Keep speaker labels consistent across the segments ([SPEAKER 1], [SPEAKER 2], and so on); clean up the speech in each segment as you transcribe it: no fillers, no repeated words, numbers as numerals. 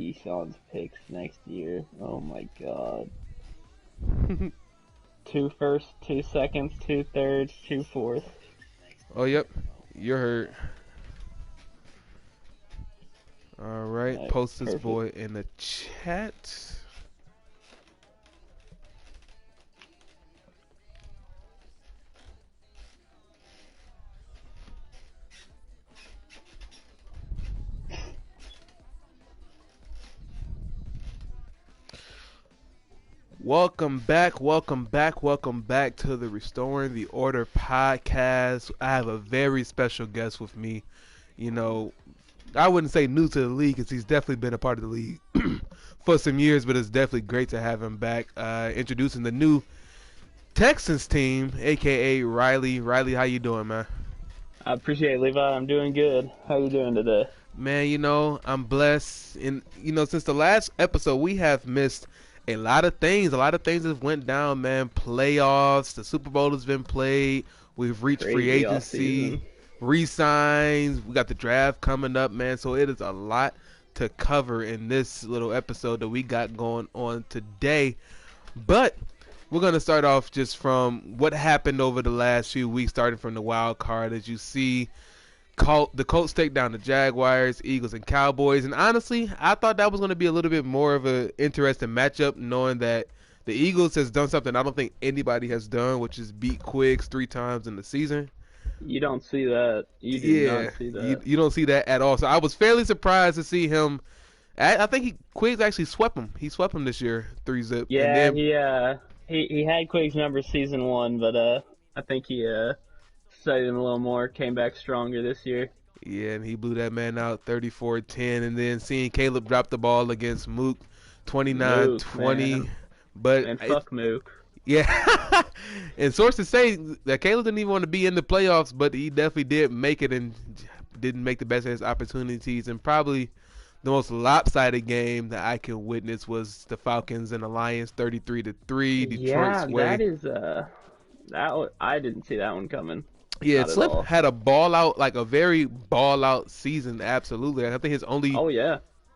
[SPEAKER 1] Keyshawn's picks next year. Oh my god. 2 firsts, 2 seconds, 2 thirds, 2 fourths.
[SPEAKER 2] Oh, yep. You're hurt. All right.
[SPEAKER 1] Alright,
[SPEAKER 2] Post this
[SPEAKER 1] perfect.
[SPEAKER 2] boy in the chat. Welcome back to the Restoring the Order podcast. I have a very special guest with me. You know, I wouldn't say new to the league because he's definitely been a part of the league for some years, but it's definitely great to have him back. Introducing the new Texans team, aka Riley. Riley, how you doing, man?
[SPEAKER 1] I appreciate it, Levi. I'm doing good. How you doing today?
[SPEAKER 2] Man, you know, I'm blessed. And, you know, since the last episode, we have missed a lot of things. A lot of things have went down, man. Playoffs, the Super Bowl has been played. We've reached free agency, re-signs. We got the draft coming up, man. So it is a lot to cover in this little episode that we got going on today. But we're going to start off just from what happened over the last few weeks, starting from the wild card. As you see, the Colts take down the Jaguars, Eagles, and Cowboys. And honestly, I thought that was going to be a little bit more of an interesting matchup, knowing that the Eagles has done something I don't think anybody has done, which is beat Quiggs 3 times in the season.
[SPEAKER 1] You don't see that. You do not see that.
[SPEAKER 2] You don't see that at all. So I was fairly surprised to see him. I think Quiggs actually swept him. He swept him this year, 3-zip.
[SPEAKER 1] Yeah, he had Quiggs' number season 1, but I think he studied him a little more, came back stronger this year.
[SPEAKER 2] Yeah, and he blew that man out 34-10, and then seeing Caleb drop the ball against Mook 29-20. But
[SPEAKER 1] and fuck Mook.
[SPEAKER 2] Yeah. And sources say that Caleb didn't even want to be in the playoffs, but he definitely did make it and didn't make the best of his opportunities. And probably the most lopsided game that I can witness was the Falcons and the Lions 33-3. Detroit's way.
[SPEAKER 1] That is I didn't see that one coming.
[SPEAKER 2] Yeah, Slip had a ball out, like a very ball out season. Absolutely, I think his only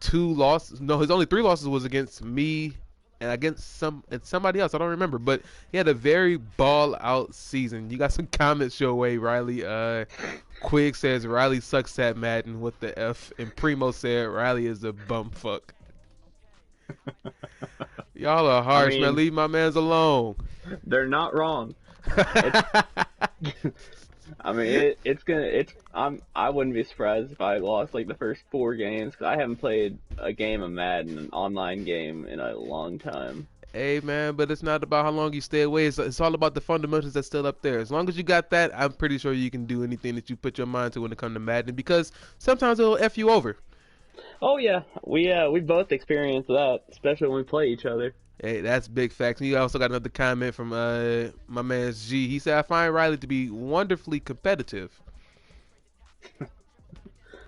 [SPEAKER 2] 2 losses. No, his only 3 losses was against me and against somebody else. I don't remember, but he had a very ball out season. You got some comments your way, Riley. Quig says Riley sucks at Madden with the F, and Primo said Riley is a bum fuck. Y'all are harsh, man. Leave my mans alone.
[SPEAKER 1] They're not wrong. I mean, I wouldn't be surprised if I lost like the first 4 games, because I haven't played a game of Madden, an online game, in a long time.
[SPEAKER 2] Hey, man, but it's not about how long you stay away. It's all about the fundamentals that's still up there. As long as you got that, I'm pretty sure you can do anything that you put your mind to when it comes to Madden, because sometimes it'll F you over.
[SPEAKER 1] Oh, yeah. We both experience that, especially when we play each other.
[SPEAKER 2] Hey, that's big facts. And you also got another comment from my man G. He said, I find Riley to be wonderfully competitive.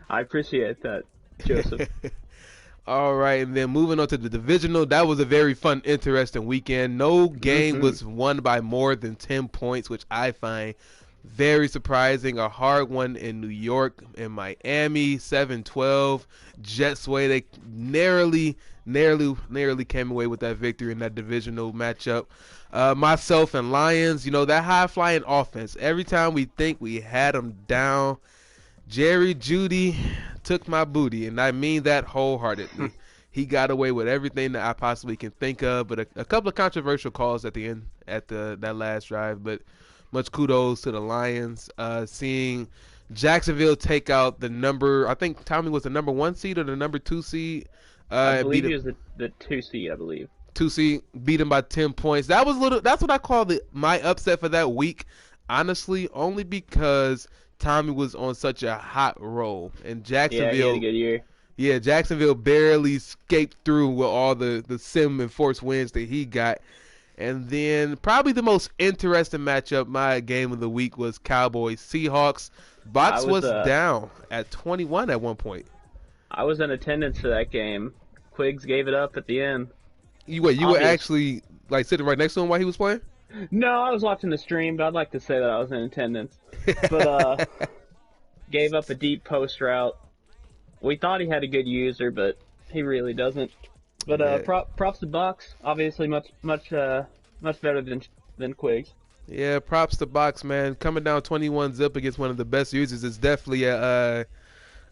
[SPEAKER 1] I appreciate that, Joseph.
[SPEAKER 2] All right, and then moving on to the divisional, that was a very fun, interesting weekend. No game was won by more than 10 points, which I find very surprising. A hard one in New York and Miami, 7-12. Jets way, they narrowly came away with that victory in that divisional matchup. Myself and Lions, you know, that high-flying offense, every time we think we had them down, Jerry Jeudy took my booty, and I mean that wholeheartedly. He got away with everything that I possibly can think of, but a couple of controversial calls at the end at that last drive, but much kudos to the Lions. Seeing Jacksonville take out I think Tommy was the number 1 seed or the number 2 seed.
[SPEAKER 1] I believe he was the 2 seed, I believe.
[SPEAKER 2] 2 seed, beat him by 10 points. That's what I call my upset for that week, honestly, only because Tommy was on such a hot roll, and Jacksonville.
[SPEAKER 1] Yeah, he had a good year.
[SPEAKER 2] Yeah, Jacksonville barely escaped through with all the sim and force wins that he got. And then probably the most interesting matchup, my game of the week, was Cowboys-Seahawks. Box was down at 21 at one point.
[SPEAKER 1] I was in attendance for that game. Quiggs gave it up at the end.
[SPEAKER 2] You were actually like sitting right next to him while he was playing?
[SPEAKER 1] No, I was watching the stream, but I'd like to say that I was in attendance. But gave up a deep post route. We thought he had a good user, but He really doesn't. But
[SPEAKER 2] Yeah.
[SPEAKER 1] props to Box. Obviously, much better than Quiggs.
[SPEAKER 2] Yeah, props to Box, man. Coming down 21 zip against one of the best users is definitely a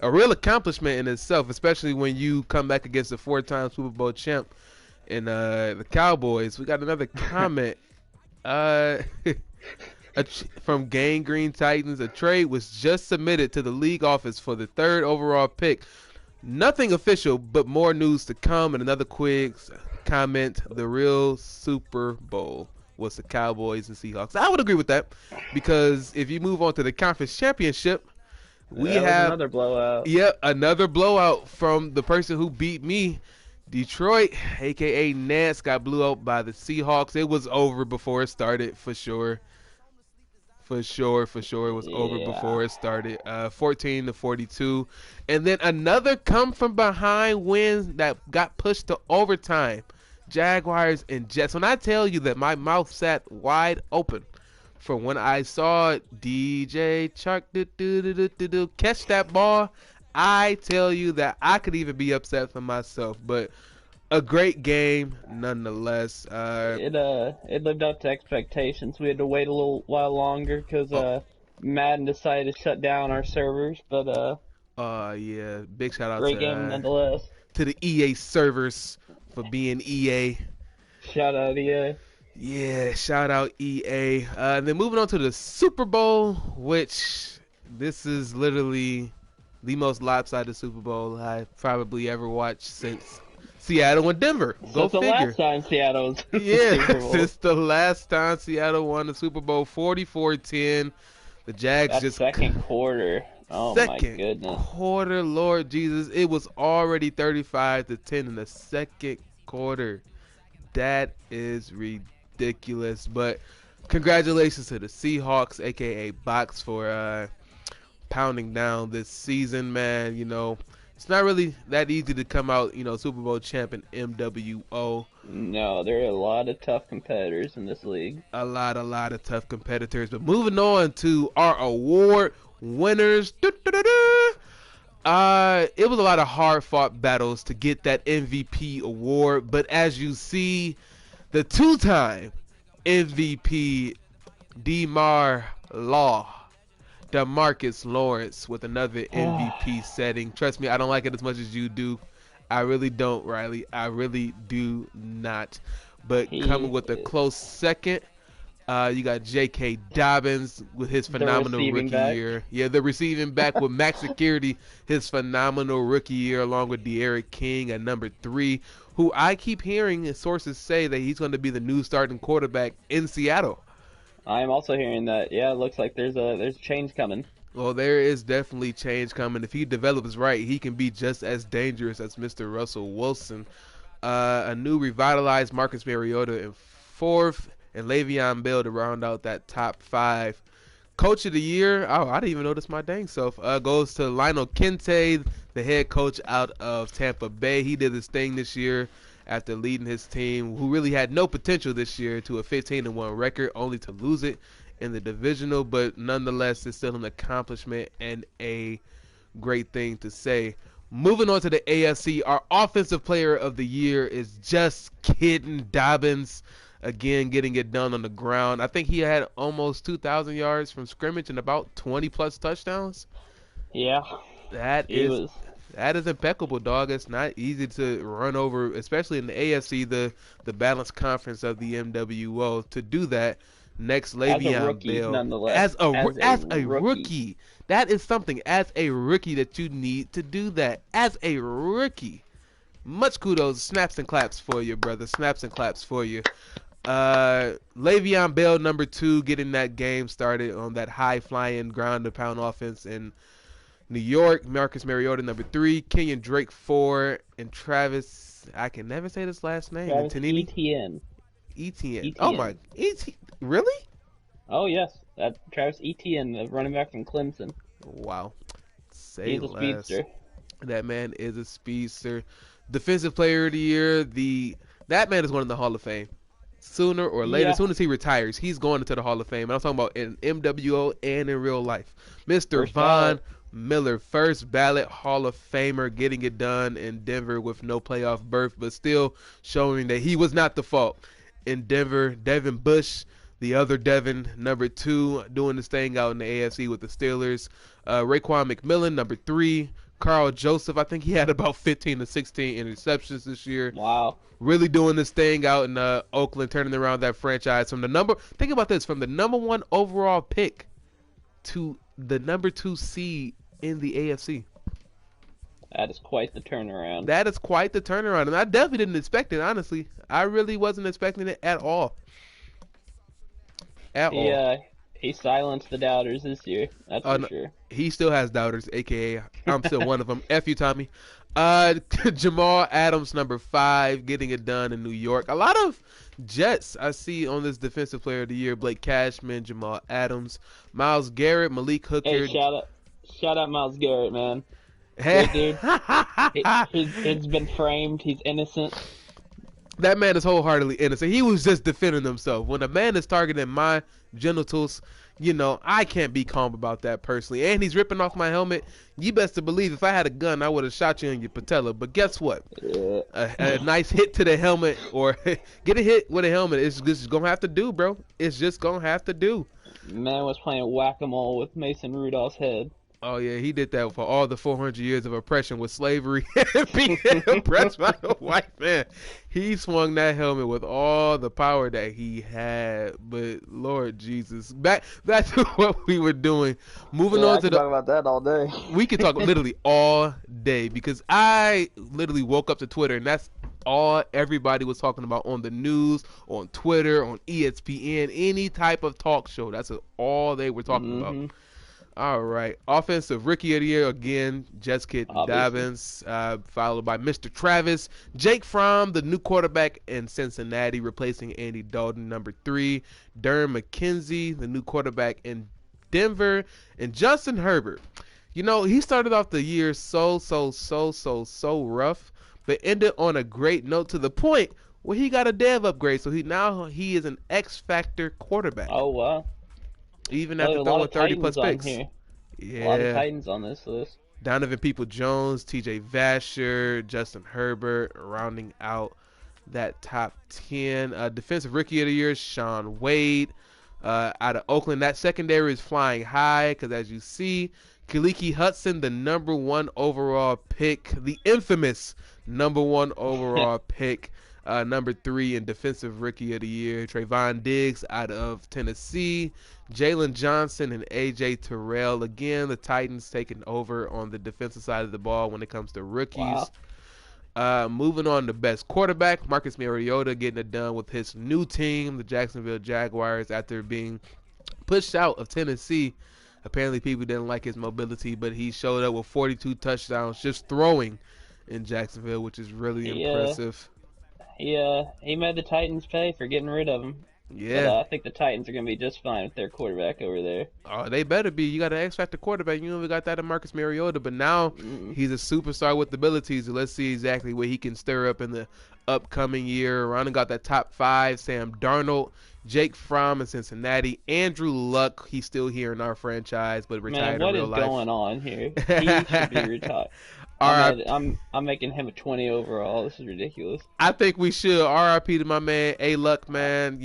[SPEAKER 2] real accomplishment in itself, especially when you come back against the 4-time Super Bowl champ and the Cowboys. We got another comment uh, from Gang Green Titans. A trade was just submitted to the league office for the 3rd overall pick. Nothing official, but more news to come. And another quick comment: the real Super Bowl was the Cowboys and Seahawks. I would agree with that, because if you move on to the conference championship, we have
[SPEAKER 1] another blowout.
[SPEAKER 2] Yeah, another blowout from the person who beat me. Detroit, aka Nance, got blew out by the Seahawks. It was over before it started, for sure. For sure, it was over before it started. 14-42, and then another come from behind win that got pushed to overtime. Jaguars and Jets. When I tell you that my mouth sat wide open from when I saw DJ Chark catch that ball, I tell you that I could even be upset for myself. But a great game nonetheless.
[SPEAKER 1] It lived up to expectations. We had to wait a little while longer because Madden decided to shut down our servers. But
[SPEAKER 2] yeah, big shout out
[SPEAKER 1] great game nonetheless.
[SPEAKER 2] To the EA servers for being EA.
[SPEAKER 1] Shout out EA.
[SPEAKER 2] Yeah, shout out EA. And then moving on to the Super Bowl, which this is literally the most lopsided Super Bowl I've probably ever watched since Seattle and Denver. Go figure.
[SPEAKER 1] The last time Seattle was
[SPEAKER 2] since the last time Seattle won the Super Bowl, 44-10. The Jags
[SPEAKER 1] that
[SPEAKER 2] just
[SPEAKER 1] second quarter. Oh my goodness.
[SPEAKER 2] Second quarter, Lord Jesus. It was already 35-10 in the second quarter. That is ridiculous. But congratulations to the Seahawks, aka Box, for pounding down this season, man. You know, it's not really that easy to come out, Super Bowl champ in MWO.
[SPEAKER 3] No, there are a lot of tough competitors in this league.
[SPEAKER 2] A lot of tough competitors. But moving on to our award winners. It was a lot of hard-fought battles to get that MVP award. But as you see, the two-time MVP, DeMarcus Lawrence, with another MVP setting. Trust me, I don't like it as much as you do. I really don't, Riley. I really do not. But coming with a close second, you got J.K. Dobbins with his phenomenal rookie year. Yeah, the receiving back with Max Security, his phenomenal rookie year, along with De'Aaron King at number 3, who I keep hearing sources say that he's going to be the new starting quarterback in Seattle.
[SPEAKER 3] I am also hearing that. Yeah, it looks like there's change coming.
[SPEAKER 2] Well, there is definitely change coming. If he develops right, he can be just as dangerous as Mr. Russell Wilson. A new revitalized Marcus Mariota in 4th, and Le'Veon Bell to round out that top 5. Coach of the year, I didn't even notice my dang self, goes to Lionel Kente, the head coach out of Tampa Bay. He did his thing this year after leading his team, who really had no potential this year, to a 15-1 record, only to lose it in the divisional. But nonetheless, it's still an accomplishment and a great thing to say. Moving on to the AFC, our offensive player of the year is just kidding Dobbins. Again, getting it done on the ground. I think he had almost 2,000 yards from scrimmage and about 20-plus touchdowns.
[SPEAKER 3] Yeah.
[SPEAKER 2] That is impeccable, dog. It's not easy to run over, especially in the AFC, the balanced conference of the MWO. To do that, next Le'Veon Bell. As a rookie. That is something, as a rookie, that you need to do that. As a rookie. Much kudos. Snaps and claps for you, brother. Snaps and claps for you. Le'Veon Bell, number 2, getting that game started on that high-flying, ground-and-pound offense in New York. Marcus Mariota, number 3. Kenyon Drake, 4. And Travis, I can never say this last name.
[SPEAKER 3] Etienne.
[SPEAKER 2] Oh, my. Really?
[SPEAKER 3] Oh, yes. Travis Etienne, the running back from Clemson.
[SPEAKER 2] Wow.
[SPEAKER 3] He's a speedster.
[SPEAKER 2] That man is a speedster. Defensive player of the year, that man is going to the Hall of Fame. Sooner or later, as soon as he retires, he's going into the Hall of Fame. And I'm talking about in MWO and in real life. Mr. Von Miller, first ballot Hall of Famer, getting it done in Denver with no playoff berth, but still showing that he was not the fault in Denver. Devin Bush, the other Devin, number 2, doing this thing out in the AFC with the Steelers. Raekwon McMillan, number 3. Carl Joseph, I think he had about 15 to 16 interceptions this year.
[SPEAKER 3] Wow.
[SPEAKER 2] Really doing this thing out in Oakland, turning around that franchise from think about this, from the number 1 overall pick to the number 2 seed in the AFC.
[SPEAKER 3] That is quite the turnaround.
[SPEAKER 2] That is quite the turnaround, and I definitely didn't expect it, honestly. I really wasn't expecting it at all.
[SPEAKER 3] He silenced the doubters this year. That's for sure.
[SPEAKER 2] He still has doubters, a.k.a. I'm still one of them. F you, Tommy. Jamal Adams, number 5, getting it done in New York. A lot of Jets I see on this Defensive Player of the Year. Blake Cashman, Jamal Adams, Myles Garrett, Malik Hooker.
[SPEAKER 3] Hey, shout out Myles Garrett, man. Great dude. He's been framed. He's innocent.
[SPEAKER 2] That man is wholeheartedly innocent. He was just defending himself. When a man is targeting my genitals, I can't be calm about that personally. And he's ripping off my helmet. You best to believe if I had a gun, I would have shot you in your patella. But guess what?
[SPEAKER 3] Yeah.
[SPEAKER 2] A nice hit to the helmet or get a hit with a helmet, it's just going to have to do, bro. It's just going to have to do.
[SPEAKER 3] Man was playing whack-a-mole with Mason Rudolph's head.
[SPEAKER 2] Oh, yeah, he did that for all the 400 years of oppression with slavery and being oppressed by a white man. He swung that helmet with all the power that he had. But, Lord Jesus, back to what we were doing. Moving on to
[SPEAKER 3] talk about that all day.
[SPEAKER 2] We could talk literally all day because I literally woke up to Twitter, and that's all everybody was talking about on the news, on Twitter, on ESPN, any type of talk show. That's all they were talking about. All right. Offensive Rookie of the Year, again, Jets kid Dobbins, followed by Mr. Travis. Jake Fromm, the new quarterback in Cincinnati, replacing Andy Dalton, number 3. Durham McKenzie, the new quarterback in Denver. And Justin Herbert. He started off the year so rough, but ended on a great note to the point where he got a dev upgrade. So he is an X-Factor quarterback.
[SPEAKER 3] Oh, wow.
[SPEAKER 2] Even after throwing 30-plus picks.
[SPEAKER 3] Yeah. A lot of Titans on this list.
[SPEAKER 2] Donovan People-Jones, T.J. Vasher, Justin Herbert, rounding out that top 10. Defensive Rookie of the Year, Sean Wade, out of Oakland. That secondary is flying high because, as you see, Kaliki Hudson, the number 1 overall pick, the infamous number 1 overall pick. Number 3 in Defensive Rookie of the Year, Trayvon Diggs out of Tennessee, Jalen Johnson and A.J. Terrell. Again, the Titans taking over on the defensive side of the ball when it comes to rookies. Wow. Moving on to best quarterback, Marcus Mariota getting it done with his new team, the Jacksonville Jaguars, after being pushed out of Tennessee. Apparently people didn't like his mobility, but he showed up with 42 touchdowns just throwing in Jacksonville, which is really impressive.
[SPEAKER 3] He made the Titans pay for getting rid of him.
[SPEAKER 2] Yeah.
[SPEAKER 3] But I think the Titans are going to be just fine with their quarterback over there.
[SPEAKER 2] Oh, they better be. You got an X-Factor quarterback. We got that in Marcus Mariota, but now he's a superstar with abilities. So let's see exactly what he can stir up in the upcoming year. Rounding got that top 5, Sam Darnold, Jake Fromm in Cincinnati, Andrew Luck. He's still here in our franchise, but retired in real life.
[SPEAKER 3] What is going on here? He should be retired. I'm making him a 20 overall. This is ridiculous.
[SPEAKER 2] I think we should. R.I.P. to my man A Luck, man.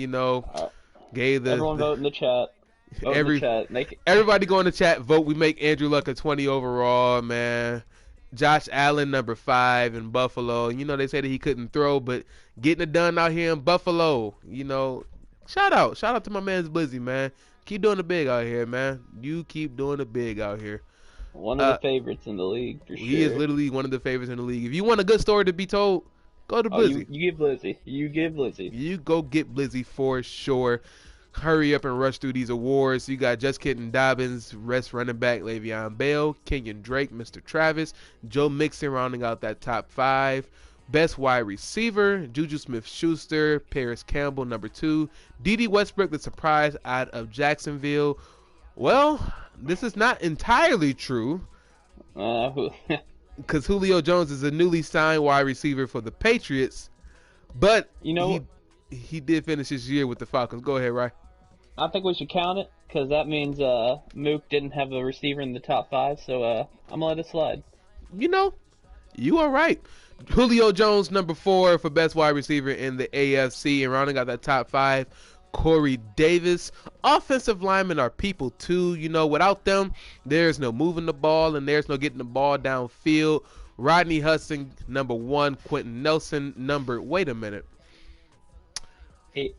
[SPEAKER 2] Gave
[SPEAKER 3] everyone vote in the chat.
[SPEAKER 2] Everybody go in the chat. Vote. We make Andrew Luck a 20 overall, man. Josh Allen, number 5 in Buffalo. They say that he couldn't throw, but getting it done out here in Buffalo. Shout out to my man's Blizzy, man. Keep doing it big out here, man. You keep doing it big out here.
[SPEAKER 3] One of the favorites in the league, for sure.
[SPEAKER 2] He is literally one of the favorites in the league. If you want a good story to be told, go to Blizzy.
[SPEAKER 3] You get Blizzy.
[SPEAKER 2] You go get Blizzy for sure. Hurry up and rush through these awards. You got Just Kidding Dobbins, rest running back Le'Veon Bell, Kenyon Drake, Mr. Travis, Joe Mixon rounding out that top 5. Best wide receiver, Juju Smith-Schuster, Paris Campbell, number 2. Dede Westbrook, the surprise out of Jacksonville. Well, this is not entirely true because Julio Jones is a newly signed wide receiver for the Patriots, but he did finish his year with the Falcons. Go ahead, Ry.
[SPEAKER 3] I think we should count it because that means Mook didn't have a receiver in the top 5, so I'm gonna let it slide.
[SPEAKER 2] You know, you are right. Julio Jones, number 4 for best wide receiver in the AFC, and rounding out that top 5, Corey Davis. Offensive linemen are people too. You know, without them, there's no moving the ball and there's no getting the ball downfield. Rodney Hudson, number 1. Quentin Nelson, wait a minute.
[SPEAKER 3] He's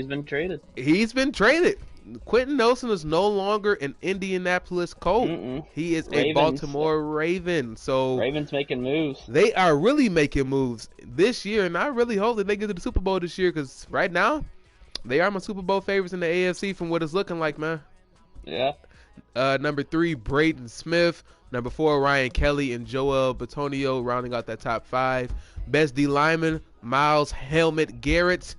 [SPEAKER 3] been traded.
[SPEAKER 2] He's been traded. Quentin Nelson is no longer an Indianapolis Colt. He is a Baltimore Raven. So
[SPEAKER 3] Ravens making moves.
[SPEAKER 2] They are really making moves this year, and I really hope that they get to the Super Bowl this year because right now, they are my Super Bowl favorites in the AFC from what it's looking like, man.
[SPEAKER 3] Yeah.
[SPEAKER 2] Number 3, Braden Smith. Number 4, Ryan Kelly and Joel Bitonio rounding out that top 5. Best D lineman, Miles Helmet Garrett.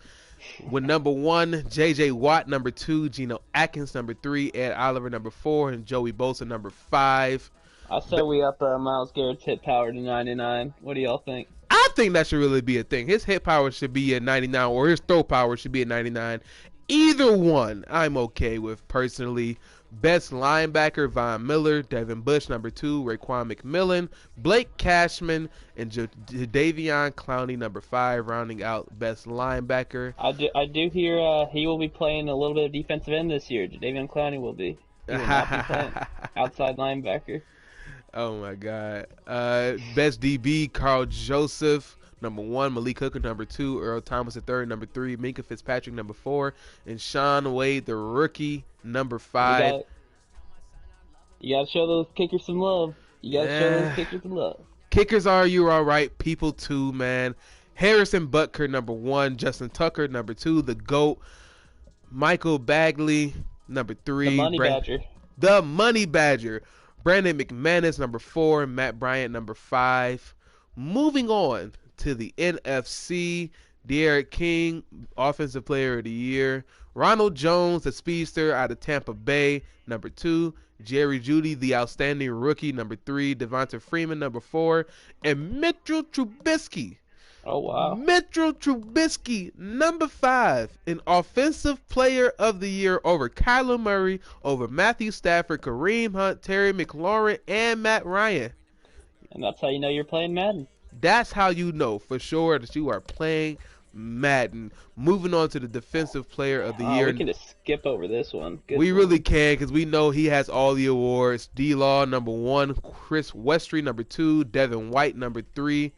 [SPEAKER 2] With number 1, J.J. Watt, number 2, Geno Atkins, number 3, Ed Oliver, number 4, and Joey Bosa, number 5.
[SPEAKER 3] I say we up Myles Garrett's hit power to 99. What do y'all think?
[SPEAKER 2] I think that should really be a thing. His hit power should be at 99, or his throw power should be at 99. Either one, I'm okay with personally. Best linebacker, Von Miller. Devin Bush, number 2. Raekwon McMillan. Blake Cashman. And Jadeveon Clowney, number 5. Rounding out best linebacker.
[SPEAKER 3] I do hear he will be playing a little bit of defensive end this year. Jadeveon Clowney will be. He will not be playing outside linebacker.
[SPEAKER 2] Oh, my God. Best DB, Carl Joseph. Number 1, Malik Hooker. Number 2, Earl Thomas III. Number 3, Minka Fitzpatrick. Number 4, and Sean Wade, the rookie. Number 5.
[SPEAKER 3] You gotta show those kickers some love.
[SPEAKER 2] Kickers are all right. People too, man. Harrison Butker, number 1. Justin Tucker, number 2. The GOAT. Michael Bagley, number 3. The Money Badger. Brandon McManus, number 4. Matt Bryant, number 5. Moving on to the NFC, De'Aaron King, Offensive Player of the Year. Ronald Jones, the speedster out of Tampa Bay, number 2. Jerry Jeudy, the outstanding rookie, number 3. Devonta Freeman, number 4. And Mitchell Trubisky.
[SPEAKER 3] Oh, wow.
[SPEAKER 2] Mitchell Trubisky, number 5. An Offensive Player of the Year over Kyler Murray, over Matthew Stafford, Kareem Hunt, Terry McLaurin, and Matt Ryan.
[SPEAKER 3] And that's how you know you're playing Madden.
[SPEAKER 2] That's how you know for sure that you are playing Madden. Moving on to the Defensive Player of the Year.
[SPEAKER 3] We can just skip over this one.
[SPEAKER 2] We really can because we know he has all the awards. D-Law, number 1. Chris Westry, number 2. Devin White, number 3.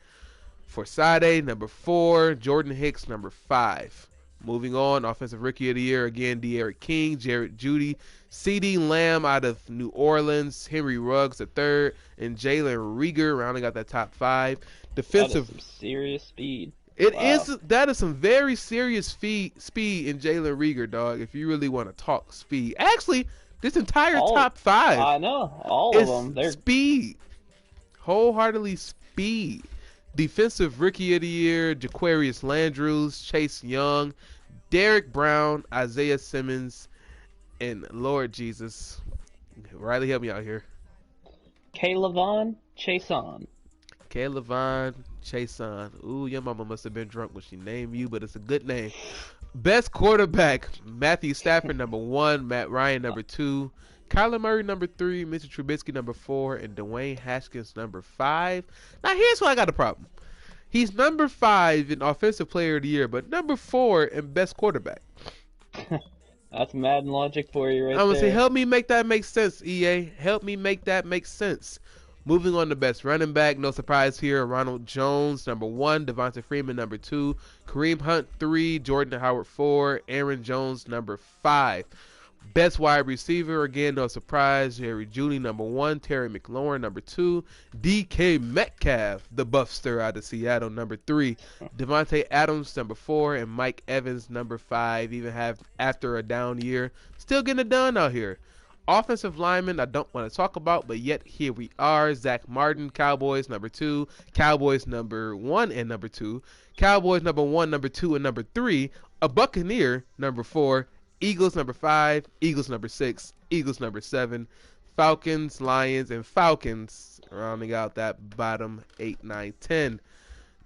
[SPEAKER 2] Forsade, number 4. Jordan Hicks, number 5. Moving on, Offensive Rookie of the Year, again, De'Aaron King, Jared Jeudy, CeeDee Lamb out of New Orleans, Henry Ruggs III, and Jalen Reagor rounding out that top 5. Defensive.
[SPEAKER 3] That is some serious speed.
[SPEAKER 2] That is some very serious speed in Jalen Reagor, dog, if you really want to talk speed. Actually, this entire top 5.
[SPEAKER 3] I know. All of them. They're
[SPEAKER 2] speed. Wholeheartedly speed. Defensive Rookie of the Year, Jaquarius Landrews, Chase Young, Derek Brown, Isaiah Simmons, and Lord Jesus. Riley, help me out here.
[SPEAKER 3] Kaylavon Chason.
[SPEAKER 2] Kaylavon Chason. Ooh, your mama must have been drunk when she named you, but it's a good name. Best quarterback, Matthew Stafford, number 1. Matt Ryan, number 2. Kyler Murray, number 3. Mitchell Trubisky, number 4. And Dwayne Haskins, number 5. Now, here's where I got a problem. He's number 5 in Offensive Player of the Year, but number 4 in Best Quarterback.
[SPEAKER 3] That's Madden logic for you right there.
[SPEAKER 2] I'm going to say, help me make that make sense, EA. Help me make that make sense. Moving on to Best Running Back, no surprise here. Ronald Jones, number 1. Devonta Freeman, number 2. Kareem Hunt, 3. Jordan Howard, 4. Aaron Jones, number 5. Best wide receiver, again, no surprise. Jerry Jeudy, number 1. Terry McLaurin, number 2. DK Metcalf, the Buffster out of Seattle, number 3. Devontae Adams, number 4. And Mike Evans, number 5. Even have after a down year. Still getting it done out here. Offensive lineman, I don't want to talk about, but yet here we are. Zach Martin, Cowboys, number 2. Cowboys, number 1 and number 2. Cowboys, number 1, number 2, and number 3. A Buccaneer, number 4. Eagles, number 5. Eagles, number 6. Eagles, number 7. Falcons, Lions, and Falcons rounding out that bottom 8, 9, 10.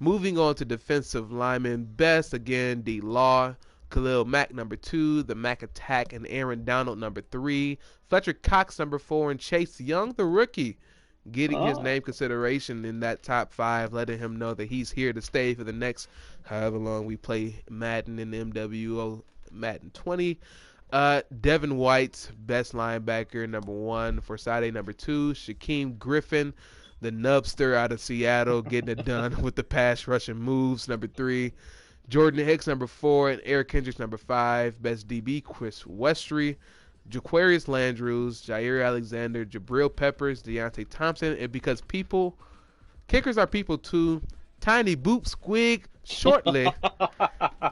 [SPEAKER 2] Moving on to defensive lineman. Best, again, D-Law. Khalil Mack, number 2. The Mack Attack and Aaron Donald, number 3. Fletcher Cox, number 4. And Chase Young, the rookie, getting his name consideration in that top 5, letting him know that he's here to stay for the next however long we play Madden and MWO Madden 20. Devin White, best linebacker, number 1. Forsade, number 2. Shaquem Griffin, the nubster out of Seattle, getting it done with the pass rushing moves, number 3. Jordan Hicks, number 4. And Eric Kendricks, number 5. Best DB, Chris Westry. Jaquarius Landrews, Jair Alexander, Jabril Peppers, Deontay Thompson. And because kickers are people too, Tiny Boop Squig Shortly,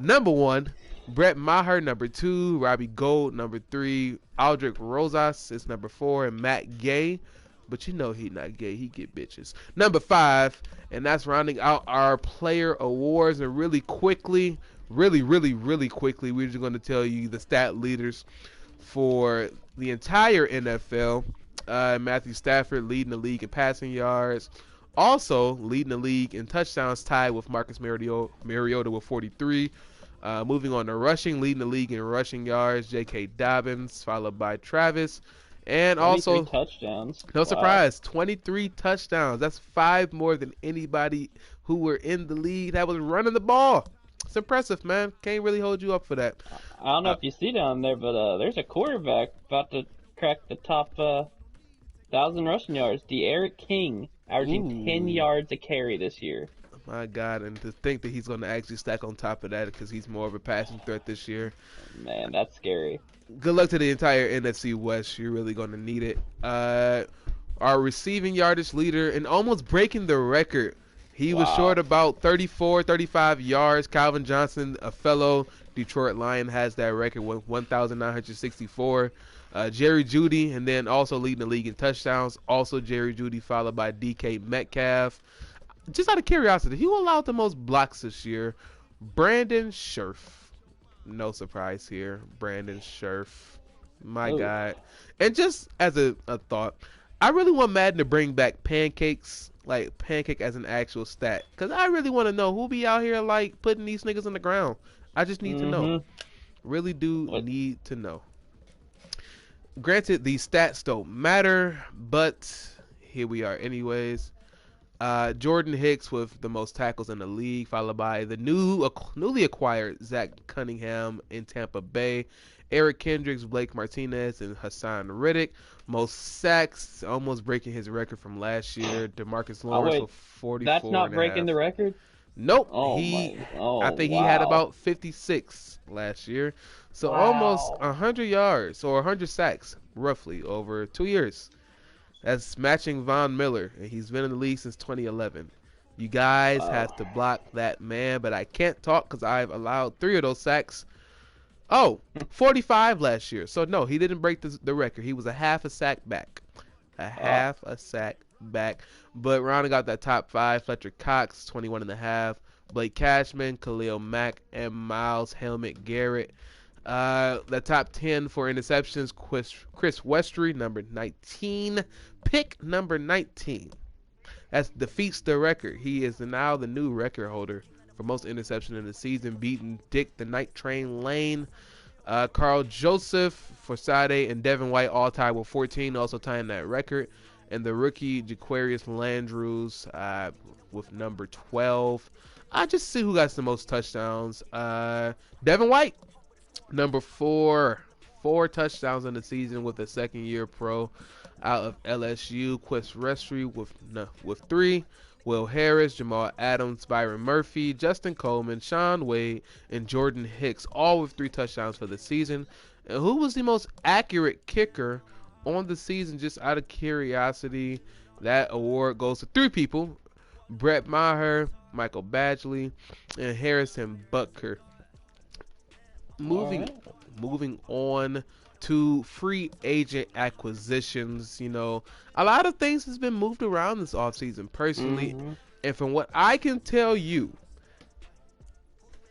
[SPEAKER 2] number 1. Brett Maher, number 2. Robbie Gold, number 3. Aldrick Rosas is number 4. And Matt Gay, but you know he not gay, he get bitches, number 5. And that's rounding out our player awards. And really quickly, we're just going to tell you the stat leaders for the entire NFL. Matthew Stafford leading the league in passing yards, also leading the league in touchdowns, tied with Marcus Mariota with 43. Moving on to rushing, leading the league in rushing yards, J.K. Dobbins, followed by Travis. And also
[SPEAKER 3] touchdowns.
[SPEAKER 2] No surprise, 23 touchdowns. That's 5 more than anybody who were in the league that was running the ball. It's impressive, man. Can't really hold you up for that.
[SPEAKER 3] I don't know if you see down there, but there's a quarterback about to crack the top 1,000 rushing yards. De'Aaron King, averaging 10 yards a carry this year.
[SPEAKER 2] My God, and to think that he's going to actually stack on top of that because he's more of a passing threat this year.
[SPEAKER 3] Man, that's scary.
[SPEAKER 2] Good luck to the entire NFC West. You're really going to need it. Our receiving yardage leader, and almost breaking the record. He was short about 34, 35 yards. Calvin Johnson, a fellow Detroit Lion, has that record with 1,964. Jerry Jeudy, and then also leading the league in touchdowns. Also Jerry Jeudy, followed by DK Metcalf. Just out of curiosity, who allowed the most blocks this year? Brandon Scherf. No surprise here. Brandon Scherf. My God. And just as a thought, I really want Madden to bring back pancakes, like pancake as an actual stat. Because I really want to know who be out here like putting these niggas on the ground. I just need to know. Really do need to know. Granted, these stats don't matter, but here we are anyways. Jordan Hicks with the most tackles in the league, followed by the newly acquired Zach Cunningham in Tampa Bay, Eric Kendricks, Blake Martinez, and Hassan Riddick. Most sacks, almost breaking his record from last year. DeMarcus Lawrence with 44.
[SPEAKER 3] That's not breaking the record?
[SPEAKER 2] Nope. I think he had about 56 last year. So almost 100 yards or 100 sacks, roughly, over 2 years. That's matching Von Miller, and he's been in the league since 2011. You guys have to block that man, but I can't talk because I've allowed 3 of those sacks. 45 last year. So, no, he didn't break the record. He was a half a sack back. Half a sack back. But rounding out that top 5, Fletcher Cox, 21.5. Blake Cashman, Khalil Mack, and Miles Helmet Garrett. The top 10 for interceptions, Chris Westry, number 19. Pick number 19. That defeats the record. He is now the new record holder for most interceptions in the season, beating Dick the Night Train Lane. Carl Joseph, Forsade, and Devin White all tied with 14, also tying that record. And the rookie Jaquarius Landrews with number 12. I just see who got the most touchdowns. Devin White, number 4. 4 touchdowns in the season with a second-year pro out of LSU. Chris Westry with 3. Will Harris, Jamal Adams, Byron Murphy, Justin Coleman, Sean Wade, and Jordan Hicks, all with 3 touchdowns for the season. And who was the most accurate kicker on the season? Just out of curiosity, that award goes to 3 people: Brett Maher, Michael Badgley, and Harrison Butker. Moving on to free agent acquisitions. You know, a lot of things has been moved around this offseason personally. And from what I can tell you,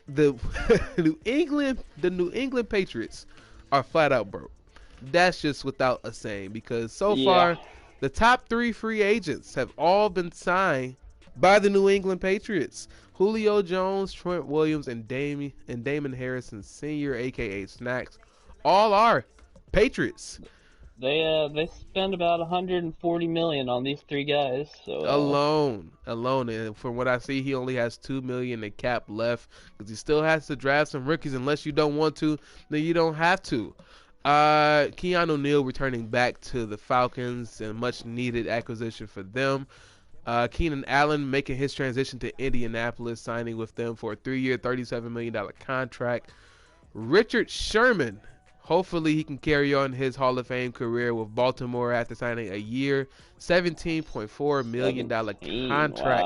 [SPEAKER 2] the New England Patriots are flat out broke. That's just without a saying, because so far the top 3 free agents have all been signed by the New England Patriots. Julio Jones, Trent Williams, and Damon Harrison Sr., aka Snacks, all are Patriots.
[SPEAKER 3] They spend about 140 million on these three guys. So
[SPEAKER 2] Alone, and from what I see, he only has $2 million in cap left because he still has to draft some rookies. Unless you don't want to, then you don't have to. Keanu Neal returning back to the Falcons and much needed acquisition for them. Keenan Allen making his transition to Indianapolis, signing with them for a 3-year, $37 million contract. Richard Sherman, hopefully he can carry on his Hall of Fame career with Baltimore after signing a year, $17.4 million contract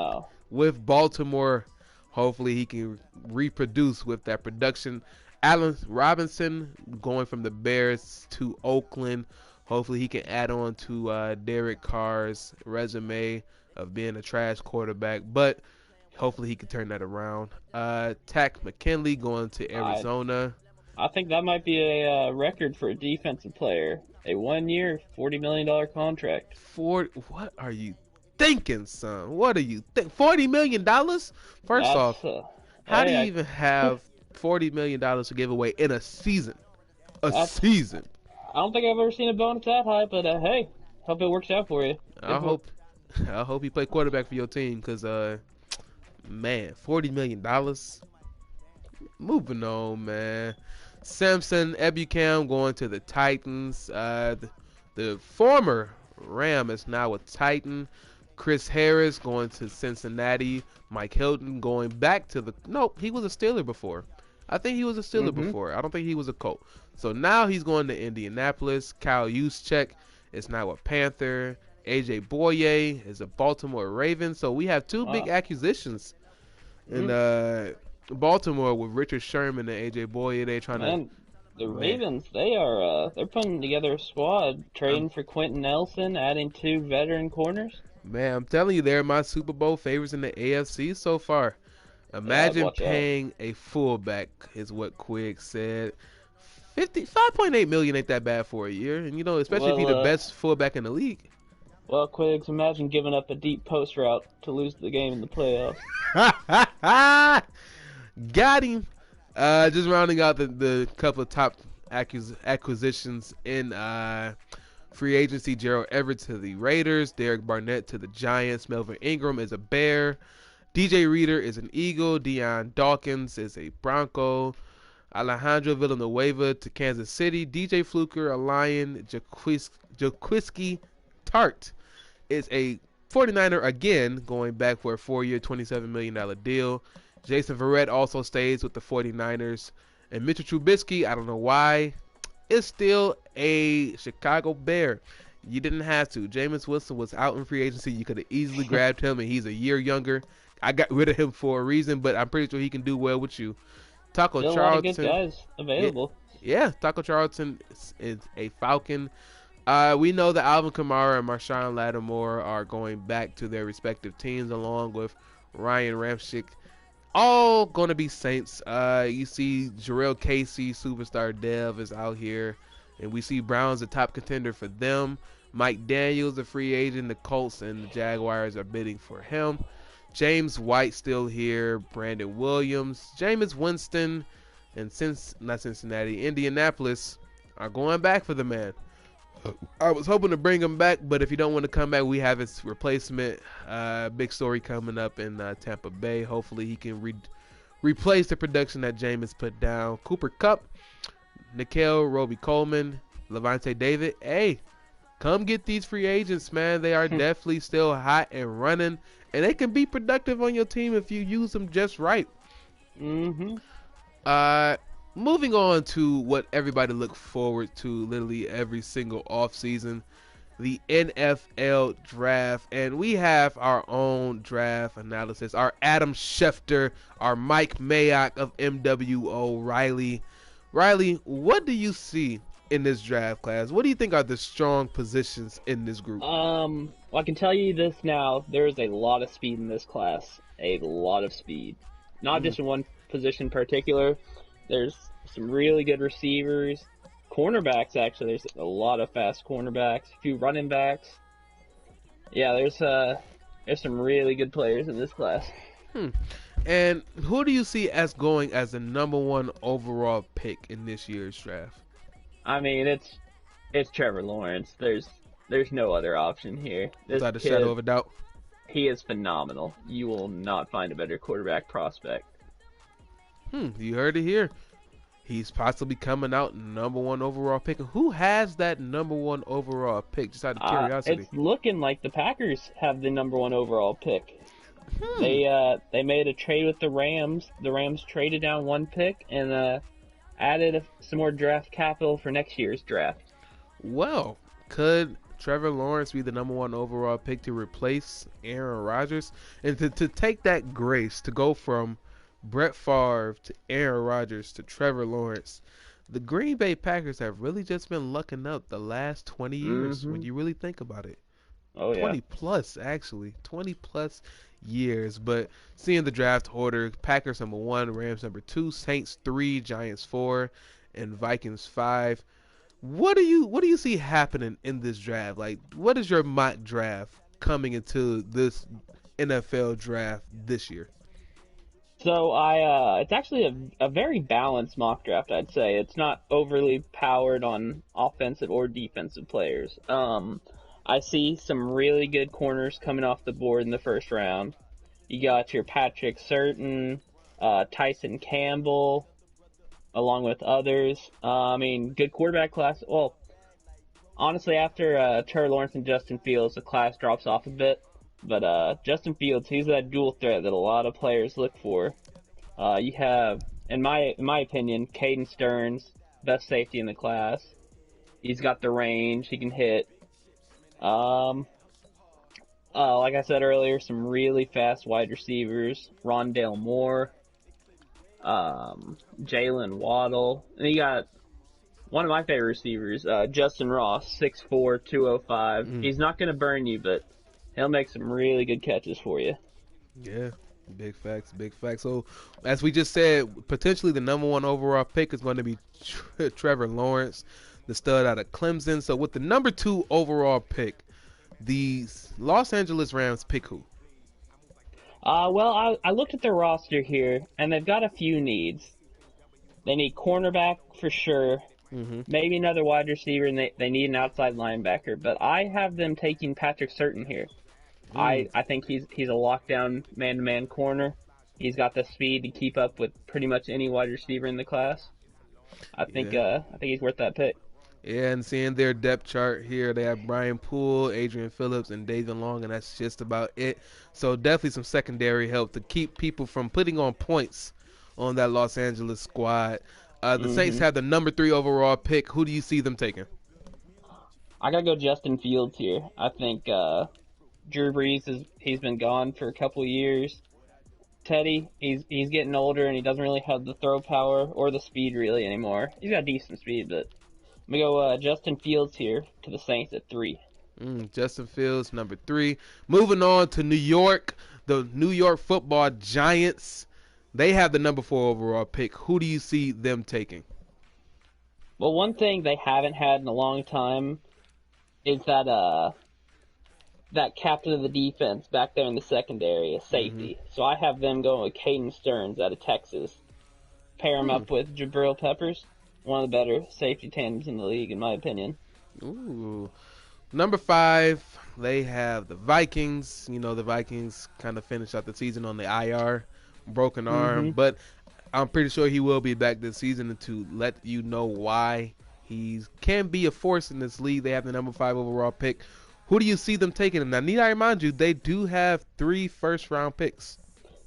[SPEAKER 2] with Baltimore. Hopefully he can reproduce with that production. Allen Robinson going from the Bears to Oakland. Hopefully he can add on to Derek Carr's resume of being a trash quarterback, but hopefully he can turn that around. Tack McKinley going to Arizona.
[SPEAKER 3] I think that might be a record for a defensive player. A 1-year, $40 million contract.
[SPEAKER 2] What are you thinking, son? What are you think? $40 million? First off, how do you even have $40 million to give away in a season? Season.
[SPEAKER 3] I don't think I've ever seen a bonus that high, but hey, hope it works out for you.
[SPEAKER 2] I hope you play quarterback for your team, because man, $40 million. Moving on, man. Samson Ebukam going to the Titans. The former Ram is now a Titan. Chris Harris going to Cincinnati. Mike Hilton going back to the... Nope, he was a Steeler before. I think he was a Steeler before. I don't think he was a Colt. So now he's going to Indianapolis. Kyle Juszczyk is now a Panther. AJ Boye is a Baltimore Raven. So we have two big acquisitions in Baltimore with Richard Sherman and AJ Boye. They trying to...
[SPEAKER 3] The Ravens, they're putting together a squad, trading for Quentin Nelson, adding 2 veteran corners.
[SPEAKER 2] Man, I'm telling you, they're my Super Bowl favorites in the AFC so far. Imagine paying a fullback, is what Quigg said. $5.8 million ain't that bad for a year, and especially if you're the best fullback in the league.
[SPEAKER 3] Well, Quiggs, imagine giving up a deep post route to lose the game in the playoffs.
[SPEAKER 2] Got him. Just rounding out the couple of top acquisitions in free agency. Gerald Everett to the Raiders. Derek Barnett to the Giants. Melvin Ingram is a Bear. DJ Reader is an Eagle. Deion Dawkins is a Bronco. Alejandro Villanueva to Kansas City. DJ Fluker, a Lion. Jaquiski Tart is a 49er again, going back for a 4-year, $27 million deal. Jason Verrett also stays with the 49ers. And Mitchell Trubisky, I don't know why, is still a Chicago Bear. You didn't have to. Jameis Winston was out in free agency. You could have easily grabbed him, and he's a year younger. I got rid of him for a reason, but I'm pretty sure he can do well with you. Taco
[SPEAKER 3] Still
[SPEAKER 2] Charlton.
[SPEAKER 3] A lot of good guys available.
[SPEAKER 2] Yeah, Taco Charlton is a Falcon. We know that Alvin Kamara and Marshawn Lattimore are going back to their respective teams, along with Ryan Ramczyk. All going to be Saints. You see Jarrell Casey, superstar Dev, is out here. And we see Browns a top contender for them. Mike Daniels, a free agent. The Colts and the Jaguars are bidding for him. James White still here. Brandon Williams. Jameis Winston. And Indianapolis are going back for the man. I was hoping to bring him back, but if you don't want to come back, we have his replacement. Big story coming up in Tampa Bay. Hopefully he can replace the production that Jameis put down. Cooper Kupp, Nikhil Roby-Coleman, Levante David. Hey, come get these free agents, man. They are definitely still hot and running, and they can be productive on your team if you use them just right. Moving on to what everybody look forward to literally every single offseason, the NFL draft. And we have our own draft analysis. Our Adam Schefter, our Mike Mayock of MWO, Riley. Riley, what do you see in this draft class? What do you think are the strong positions in this group?
[SPEAKER 3] Well, I can tell you this now. There's a lot of speed in this class. A lot of speed. Not just in one position in particular. There's some really good receivers. Cornerbacks, actually. There's a lot of fast cornerbacks. A few running backs. Yeah, there's There's some really good players in this class.
[SPEAKER 2] And who do you see as going as the number one overall pick in this year's draft?
[SPEAKER 3] I mean, it's Trevor Lawrence. There's no other option here. This
[SPEAKER 2] Without a
[SPEAKER 3] kid,
[SPEAKER 2] shadow of a doubt.
[SPEAKER 3] he is phenomenal. You will not find a better quarterback prospect.
[SPEAKER 2] You heard it here. He's possibly coming out number one overall pick. Who has that number one overall pick? Just out of curiosity.
[SPEAKER 3] It's looking like the Packers have the number one overall pick. They made a trade with the Rams. The Rams traded down one pick and added some more draft capital for next year's draft.
[SPEAKER 2] Well, could Trevor Lawrence be the number one overall pick to replace Aaron Rodgers? And to take that grace to go from Brett Favre to Aaron Rodgers to Trevor Lawrence, the Green Bay Packers have really just been lucking up the last 20 years when you really think about it.
[SPEAKER 3] Oh, yeah.
[SPEAKER 2] 20 plus, actually. 20 plus years. But seeing the draft order, Packers number 1, Rams number 2, Saints 3, Giants 4, and Vikings 5. What do you see happening in this draft? Like, what is your mock draft coming into this NFL draft this year?
[SPEAKER 3] So it's actually a very balanced mock draft, I'd say. It's not overly powered on offensive or defensive players. I see some really good corners coming off the board in the first round. You got your Patrick Surtain, Tyson Campbell, along with others. I mean, good quarterback class. Well, honestly, after Trevor Lawrence and Justin Fields, the class drops off a bit. But Justin Fields, he's that dual threat that a lot of players look for. You have, in my opinion, Caden Stearns, best safety in the class. He's got the range. He can hit. Like I said earlier, some really fast wide receivers. Rondale Moore, Jalen Waddle. And you got one of my favorite receivers, Justin Ross, 6'4", 205. He's not going to burn you, but he'll make some really good catches for you.
[SPEAKER 2] Yeah, big facts, big facts. So, as we just said, potentially the number one overall pick is going to be Trevor Lawrence, the stud out of Clemson. So, with the number 2 overall pick, the Los Angeles Rams pick who?
[SPEAKER 3] Well, I looked at their roster here, and they've got a few needs. They need cornerback for sure. Maybe another wide receiver, and they need an outside linebacker. But I have them taking Patrick Surtain here. I think he's a lockdown man-to-man corner. He's got the speed to keep up with pretty much any wide receiver in the class. I think he's worth that pick.
[SPEAKER 2] Yeah, and seeing their depth chart here, they have Brian Poole, Adrian Phillips, and David Long, and that's just about it. So definitely some secondary help to keep people from putting on points on that Los Angeles squad. The Saints have the number 3 overall pick. Who do you see them taking?
[SPEAKER 3] I gotta go Justin Fields here. I think Drew Brees he's been gone for a couple of years. Teddy, he's getting older and he doesn't really have the throw power or the speed really anymore. He's got decent speed, but I'm gonna go Justin Fields here to the Saints at 3.
[SPEAKER 2] Justin Fields, number 3. Moving on to New York, the New York Football Giants. They have the number 4 overall pick. Who do you see them taking?
[SPEAKER 3] Well, one thing they haven't had in a long time is that captain of the defense back there in the secondary, a safety. So I have them going with Caden Stearns out of Texas. Pair him up with Jabril Peppers, one of the better safety tandems in the league, in my opinion.
[SPEAKER 2] Ooh. Number 5, they have the Vikings. You know, the Vikings kind of finished out the season on the IR, broken arm, but I'm pretty sure he will be back this season to let you know why he can be a force in this league. They have the number 5 overall pick. Who do you see them taking? And now, need I remind you, they do have 3 first-round picks.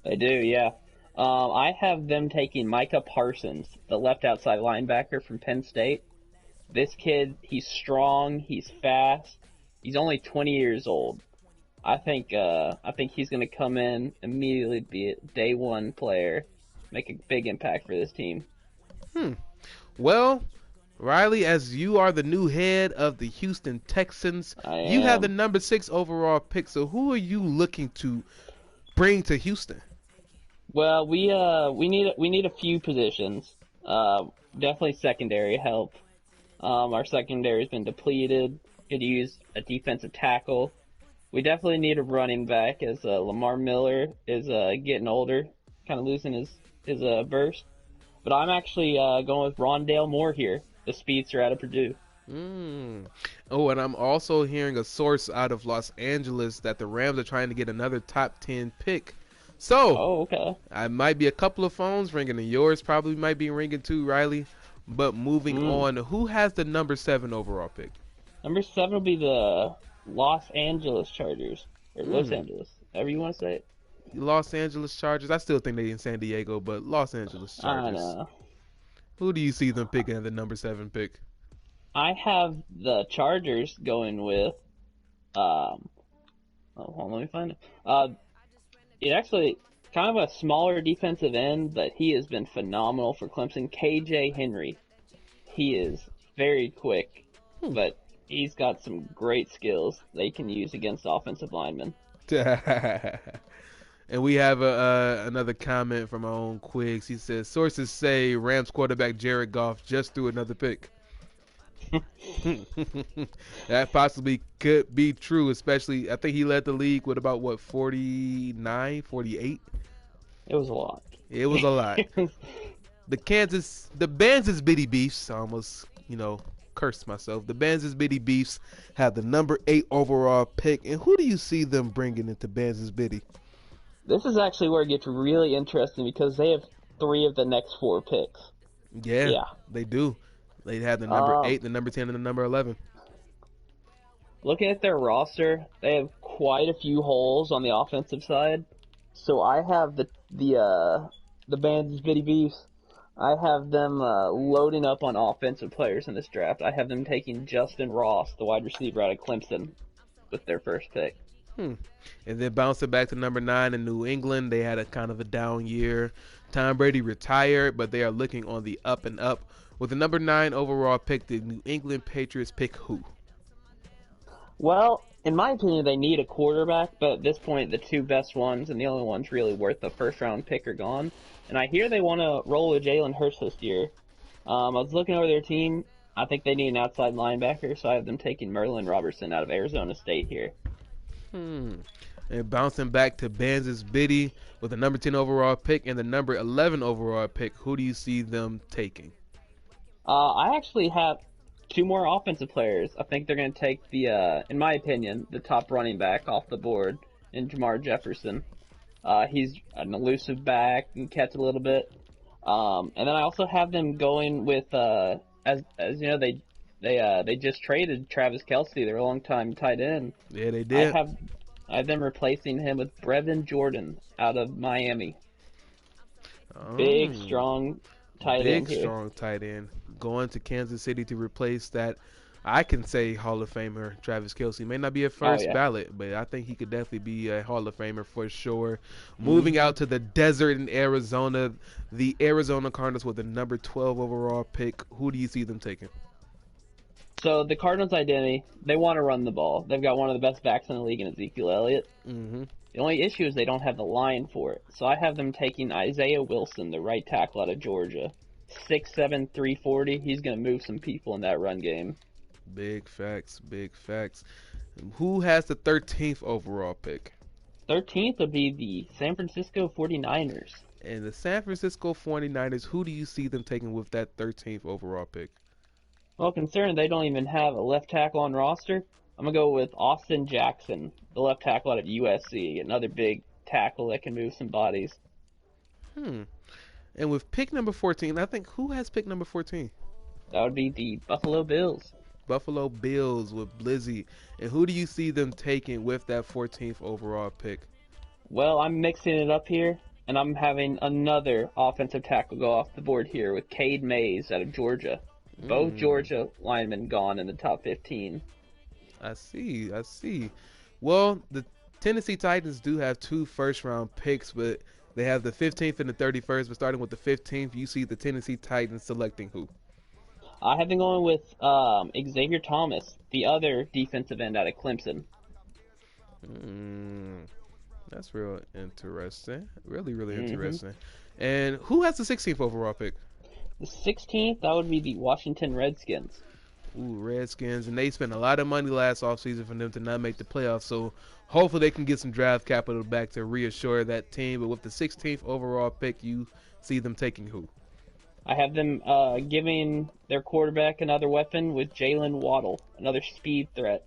[SPEAKER 3] They do, yeah. I have them taking Micah Parsons, the left outside linebacker from Penn State. This kid, he's strong, he's fast, he's only 20 years old. I think he's going to come in, immediately be a day 1 player, make a big impact for this team.
[SPEAKER 2] Well, Riley, as you are the new head of the Houston Texans, you have the number 6 overall pick. So who are you looking to bring to Houston?
[SPEAKER 3] Well, we need a few positions. Definitely secondary help. Our secondary's been depleted. Could use a defensive tackle. We definitely need a running back as Lamar Miller is getting older, kind of losing his burst. But I'm actually going with Rondale Moore here, the speedster out of Purdue.
[SPEAKER 2] Mm. Oh, and I'm also hearing a source out of Los Angeles that the Rams are trying to get another top 10 pick. So,
[SPEAKER 3] Oh, okay.
[SPEAKER 2] I might be a couple of phones ringing, and yours probably might be ringing too, Riley. But moving on, who has the number 7 overall pick?
[SPEAKER 3] Number 7 will be the Los Angeles Chargers. Or Los Angeles, however you want to say it.
[SPEAKER 2] Los Angeles Chargers. I still think they in San Diego, but Los Angeles Chargers.
[SPEAKER 3] I know.
[SPEAKER 2] Who do you see them picking at the number 7 pick?
[SPEAKER 3] I have the Chargers going with, hold on, let me find it. It actually kind of a smaller defensive end, but he has been phenomenal for Clemson. KJ Henry. He is very quick, but he's got some great skills they can use against offensive linemen.
[SPEAKER 2] And we have another comment from our own Quigs. He says, sources say Rams quarterback Jared Goff just threw another pick. That possibly could be true, especially I think he led the league with about, 49, 48?
[SPEAKER 3] It was a lot.
[SPEAKER 2] It was a lot. The Banzas Bitty Beefs, I almost, cursed myself. The Banzas Bitty Beefs have the number 8 overall pick. And who do you see them bringing into Banzas Bitty?
[SPEAKER 3] This is actually where it gets really interesting because they have 3 of the next 4 picks.
[SPEAKER 2] Yeah. They do. They have the number 8, the number 10, and the number 11.
[SPEAKER 3] Looking at their roster, they have quite a few holes on the offensive side. So I have the Band's Bitty Beefs. I have them loading up on offensive players in this draft. I have them taking Justin Ross, the wide receiver out of Clemson, with their first pick.
[SPEAKER 2] And then bouncing back to number 9 in New England, they had a kind of a down year. Tom Brady retired, but they are looking on the up and up. With the number 9 overall pick, the New England Patriots pick who?
[SPEAKER 3] Well, in my opinion, they need a quarterback, but at this point, the 2 best ones and the only ones really worth the first-round pick are gone. And I hear they want to roll with Jalen Hurts this year. I was looking over their team. I think they need an outside linebacker, so I have them taking Merlin Robertson out of Arizona State here.
[SPEAKER 2] And bouncing back to Banzas Bitty with the number 10 overall pick and the number 11 overall pick, who do you see them taking?
[SPEAKER 3] I actually have 2 more offensive players. I think they're going to take in my opinion, the top running back off the board in Jamar Jefferson. He's an elusive back and catch a little bit. And then I also have them going with, as you know, they just traded Travis Kelce, their longtime tight end.
[SPEAKER 2] Yeah, they did.
[SPEAKER 3] I have them replacing him with Brevin Jordan out of Miami. Big, strong tight end here.
[SPEAKER 2] Big, strong tight end. Going to Kansas City to replace that, I can say, Hall of Famer Travis Kelce. May not be a first ballot, but I think he could definitely be a Hall of Famer for sure. Moving out to the desert in Arizona, the Arizona Cardinals with the number 12 overall pick. Who do you see them taking?
[SPEAKER 3] So the Cardinals' identity, they want to run the ball. They've got one of the best backs in the league in Ezekiel Elliott. The only issue is they don't have the line for it. So I have them taking Isaiah Wilson, the right tackle out of Georgia. 6'7", 340. He's going to move some people in that run game.
[SPEAKER 2] Big facts, big facts. Who has the 13th overall pick?
[SPEAKER 3] 13th would be the San Francisco 49ers.
[SPEAKER 2] And the San Francisco 49ers, who do you see them taking with that 13th overall pick?
[SPEAKER 3] Well, considering they don't even have a left tackle on roster, I'm going to go with Austin Jackson, the left tackle out of USC, another big tackle that can move some bodies.
[SPEAKER 2] And with pick number 14, I think, who has pick number 14?
[SPEAKER 3] That would be the Buffalo Bills.
[SPEAKER 2] Buffalo Bills with Blizzy. And who do you see them taking with that 14th overall pick?
[SPEAKER 3] Well, I'm mixing it up here, and I'm having another offensive tackle go off the board here with Cade Mays out of Georgia. Both Georgia linemen gone in the top 15.
[SPEAKER 2] I see. Well, the Tennessee Titans do have 2 first-round picks, but they have the 15th and the 31st. But starting with the 15th, you see the Tennessee Titans selecting who?
[SPEAKER 3] I have been going with Xavier Thomas, the other defensive end out of Clemson.
[SPEAKER 2] That's real interesting. Really, really interesting. And who has the 16th overall pick?
[SPEAKER 3] The 16th, that would be the Washington Redskins.
[SPEAKER 2] Ooh, Redskins, and they spent a lot of money last offseason for them to not make the playoffs. So hopefully they can get some draft capital back to reassure that team. But with the 16th overall pick, you see them taking who?
[SPEAKER 3] I have them giving their quarterback another weapon with Jalen Waddle, another speed threat.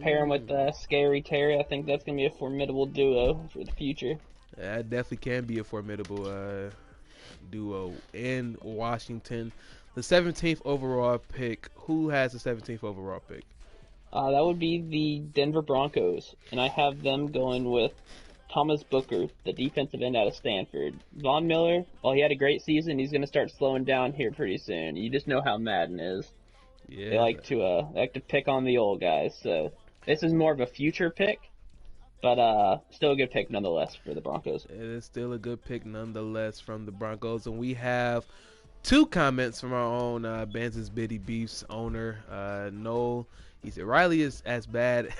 [SPEAKER 3] Pair him with Scary Terry. I think that's going to be a formidable duo for the future.
[SPEAKER 2] That definitely can be a formidable duo in Washington. The 17th overall pick. Who has the 17th overall pick?
[SPEAKER 3] That would be the Denver Broncos, and I have them going with Thomas Booker, the defensive end out of Stanford. Von Miller, while he had a great season, he's going to start slowing down here pretty soon. You just know how Madden is.
[SPEAKER 2] Yeah.
[SPEAKER 3] They like to pick on the old guys. So this is more of a future pick, but still a good pick nonetheless for the Broncos.
[SPEAKER 2] It is still a good pick nonetheless from the Broncos, and we have 2 comments from our own Banz's Biddy Beefs owner, Noel. He said Riley is as bad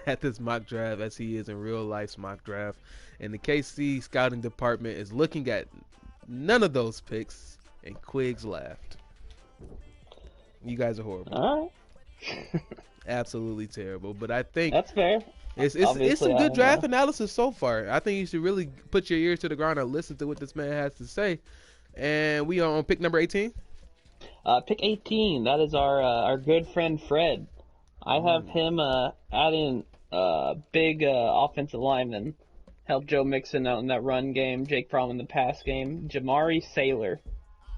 [SPEAKER 2] at this mock draft as he is in real life's mock draft, and the KC scouting department is looking at none of those picks, and Quiggs laughed. You guys are horrible.
[SPEAKER 3] All right.
[SPEAKER 2] Absolutely terrible, but I think
[SPEAKER 3] That's fair.
[SPEAKER 2] it's some good draft analysis so far. I think you should really put your ears to the ground and listen to what this man has to say. And we are on pick number 18.
[SPEAKER 3] Pick 18. That is our good friend Fred. I have him adding big offensive lineman. Help Joe Mixon out in that run game. Jake Fromm in the pass game. Jamari Saylor,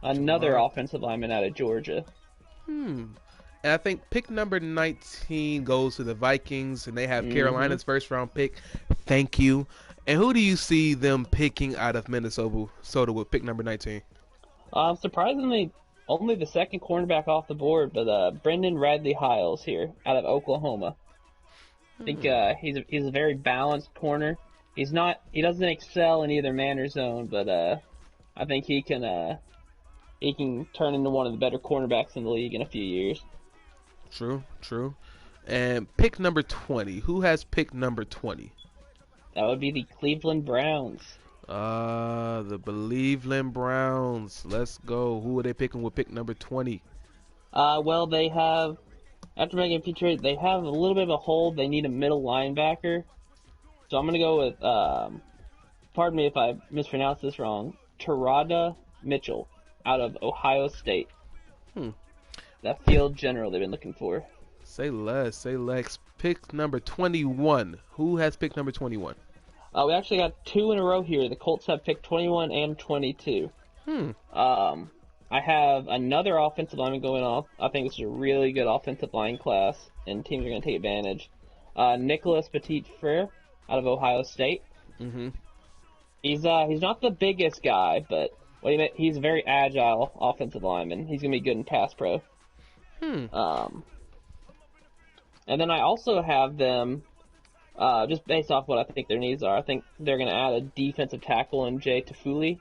[SPEAKER 3] another offensive lineman out of Georgia.
[SPEAKER 2] And I think pick number 19 goes to the Vikings, and they have Carolina's first round pick. Thank you. And who do you see them picking out of Minnesota with pick number 19?
[SPEAKER 3] Surprisingly, only the second cornerback off the board, but Brendan Radley-Hiles here out of Oklahoma. I think he's a very balanced corner. He doesn't excel in either man or zone, but I think he can turn into one of the better cornerbacks in the league in a few years.
[SPEAKER 2] True. And pick number 20. Who has pick number 20?
[SPEAKER 3] That would be the Cleveland Browns.
[SPEAKER 2] The Cleveland Browns. Let's go. Who are they picking with pick number 20?
[SPEAKER 3] Well, they have, after making a few trades, they have a little bit of a hole. They need a middle linebacker. So I'm going to go with, pardon me if I mispronounce this wrong, Terada Mitchell out of Ohio State. That field general they've been looking for.
[SPEAKER 2] Say less. Pick number 21. Who has pick number 21?
[SPEAKER 3] We actually got 2 in a row here. The Colts have picked 21 and 22. I have another offensive lineman going off. I think this is a really good offensive line class, and teams are going to take advantage. Nicholas Petit-Frere out of Ohio State. He's not the biggest guy, but he's a very agile offensive lineman. He's going to be good in pass pro. And then I also have them, just based off what I think their needs are, I think they're going to add a defensive tackle in Jay Tafuli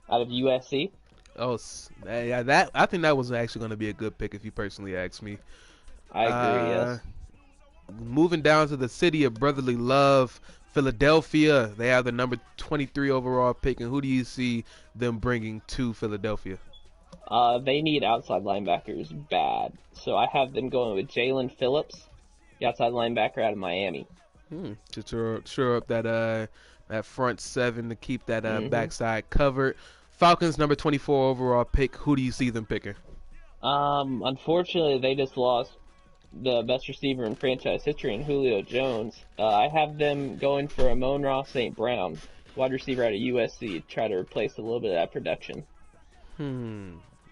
[SPEAKER 3] out of USC.
[SPEAKER 2] Oh, yeah, I think that was actually going to be a good pick if you personally ask me.
[SPEAKER 3] I agree, yes.
[SPEAKER 2] Moving down to the city of brotherly love, Philadelphia. They have the number 23 overall pick, and who do you see them bringing to Philadelphia?
[SPEAKER 3] They need outside linebackers bad. So I have them going with Jalen Phillips, the outside linebacker out of Miami.
[SPEAKER 2] To shore up that front seven to keep that backside covered. Falcons number 24 overall pick. Who do you see them picking?
[SPEAKER 3] Unfortunately, they just lost the best receiver in franchise history in Julio Jones. I have them going for Amon-Ra St. Brown, wide receiver out of USC, to try to replace a little bit of that production.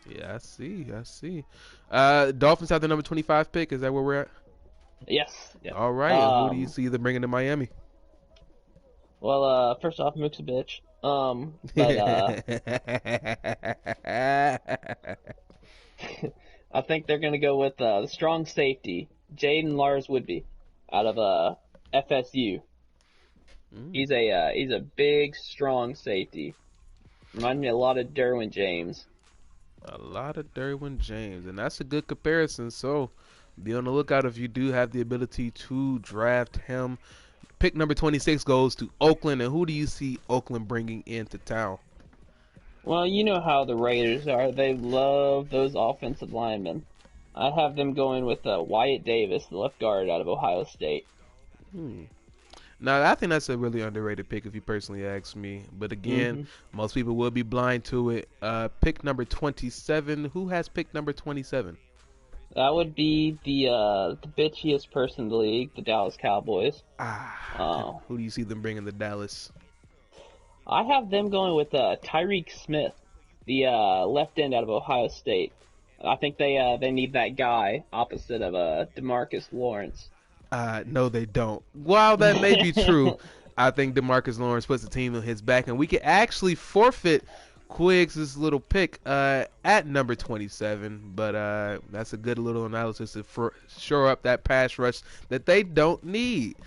[SPEAKER 2] Yeah, I see. Dolphins have the number 25 pick. Is that where we're at?
[SPEAKER 3] Yes.
[SPEAKER 2] All right. Who do you see them bringing to Miami?
[SPEAKER 3] Well, first off, Mook's a bitch. I think they're going to go with the strong safety, Jaden Lars Woodby, out of FSU. He's a big, strong safety. Reminds me a lot of Derwin James. And that's a good comparison. So be on the lookout if you do have the ability to draft him. Pick number 26 goes to Oakland, and who do you see Oakland bringing into town? Well, you know how the Raiders are. They love those offensive linemen. I have them going with Wyatt Davis, the left guard out of Ohio State.
[SPEAKER 2] Now, I think that's a really underrated pick if you personally ask me. But again, most people will be blind to it. Pick number 27. Who has pick number 27?
[SPEAKER 3] That would be the bitchiest person in the league, the Dallas Cowboys.
[SPEAKER 2] Who do you see them bringing to Dallas?
[SPEAKER 3] I have them going with Tyreek Smith, the left end out of Ohio State. I think they need that guy opposite of DeMarcus Lawrence.
[SPEAKER 2] No, they don't. While that may be true, I think DeMarcus Lawrence puts the team on his back, and we could actually forfeit Quiggs' little pick at number 27. But that's a good little analysis to shore up that pass rush that they don't need.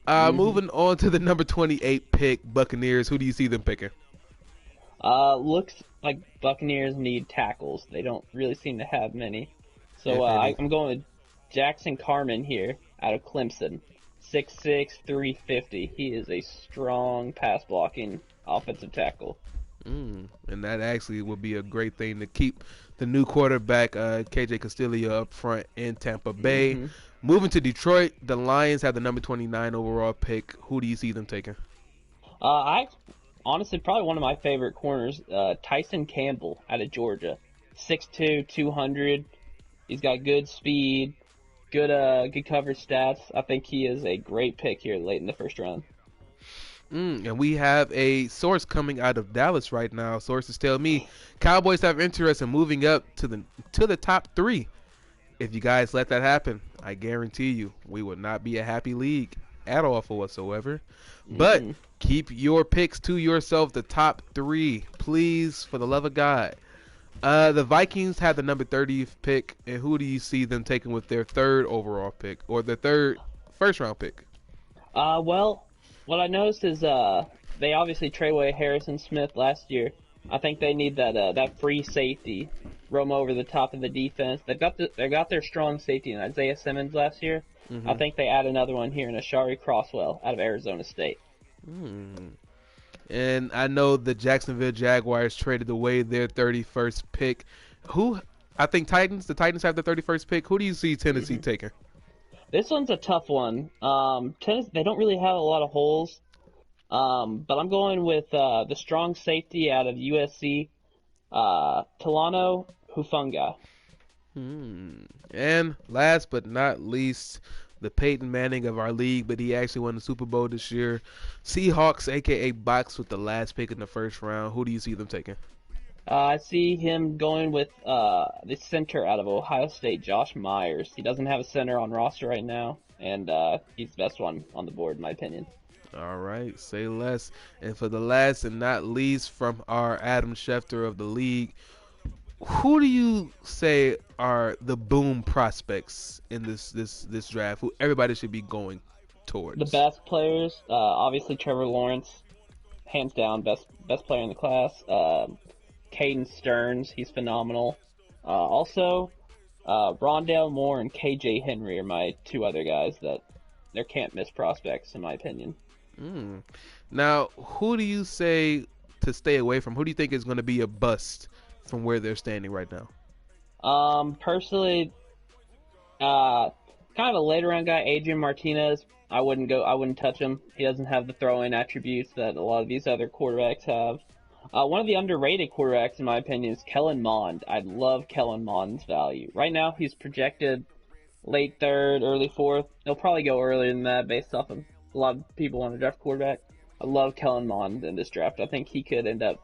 [SPEAKER 2] Moving on to the number 28 pick, Buccaneers. Who do you see them picking?
[SPEAKER 3] Looks like Buccaneers need tackles. They don't really seem to have many. So I'm going with Jackson Carman here out of Clemson. 6'6", 350. He is a strong pass-blocking offensive tackle.
[SPEAKER 2] And that actually would be a great thing to keep the new quarterback, KJ Castillo, up front in Tampa Bay. Moving to Detroit, the Lions have the number 29 overall pick. Who do you see them taking?
[SPEAKER 3] Honestly, probably one of my favorite corners, Tyson Campbell out of Georgia. 6'2", 200. He's got good speed, good coverage stats. I think he is a great pick here late in the first round.
[SPEAKER 2] And we have a source coming out of Dallas right now. Sources tell me Cowboys have interest in moving up to the top 3. If you guys let that happen, I guarantee you we would not be a happy league at all for whatsoever. But keep your picks to yourself, the top 3, please, for the love of God. The Vikings have the number 30th pick, and who do you see them taking with their 3rd overall pick, or the 3rd first-round pick?
[SPEAKER 3] Well, what I noticed is they obviously traded away Harrison Smith last year. I think they need that free safety, roam over the top of the defense. They got their strong safety in Isaiah Simmons last year. I think they add another one here in Ashari Crosswell out of Arizona State.
[SPEAKER 2] And I know the Jacksonville Jaguars traded away their 31st pick. I think the Titans have the 31st pick. Who do you see Tennessee taking?
[SPEAKER 3] This one's a tough one. Tennessee, they don't really have a lot of holes. But I'm going with the strong safety out of USC, Talano Hufanga.
[SPEAKER 2] And last but not least, the Peyton Manning of our league, but he actually won the Super Bowl this year. Seahawks, a.k.a. Bucs, with the last pick in the first round. Who do you see them taking?
[SPEAKER 3] I see him going with the center out of Ohio State, Josh Myers. He doesn't have a center on roster right now, and he's the best one on the board, in my opinion.
[SPEAKER 2] All right, say less. And for the last and not least, from our Adam Schefter of the league, who do you say are the boom prospects in this draft? Who everybody should be going towards?
[SPEAKER 3] The best players, obviously Trevor Lawrence, hands down best player in the class. Caden Stearns, he's phenomenal. Also, Rondale Moore and KJ Henry are my 2 other guys that they're can't miss prospects in my opinion.
[SPEAKER 2] Now, who do you say to stay away from? Who do you think is going to be a bust from where they're standing right now?
[SPEAKER 3] Personally, kind of a later round guy, Adrian Martinez. I wouldn't touch him. He doesn't have the throwing attributes that a lot of these other quarterbacks have. One of the underrated quarterbacks, in my opinion, is Kellen Mond. I love Kellen Mond's value. Right now, he's projected late 3rd, early 4th. He'll probably go earlier than that based off of a lot of people want to draft quarterback. I love Kellen Mond in this draft. I think he could end up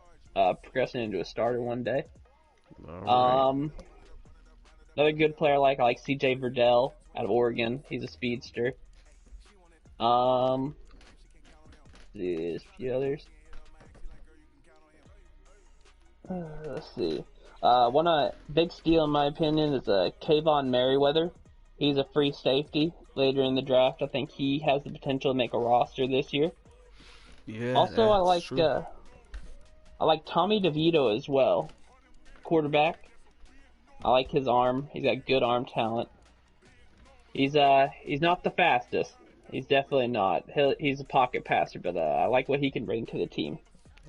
[SPEAKER 3] progressing into a starter one day.
[SPEAKER 2] Right.
[SPEAKER 3] Another good player I like C.J. Verdell out of Oregon. He's a speedster. There's a few others. Let's see. One big steal in my opinion is Kayvon Merriweather. He's a free safety later in the draft. I think he has the potential to make a roster this year.
[SPEAKER 2] Yeah.
[SPEAKER 3] Also, I
[SPEAKER 2] like
[SPEAKER 3] Tommy DeVito as well. Quarterback. I like his arm. He's got good arm talent. He's not the fastest. He's definitely not. He's a pocket passer, but I like what he can bring to the team.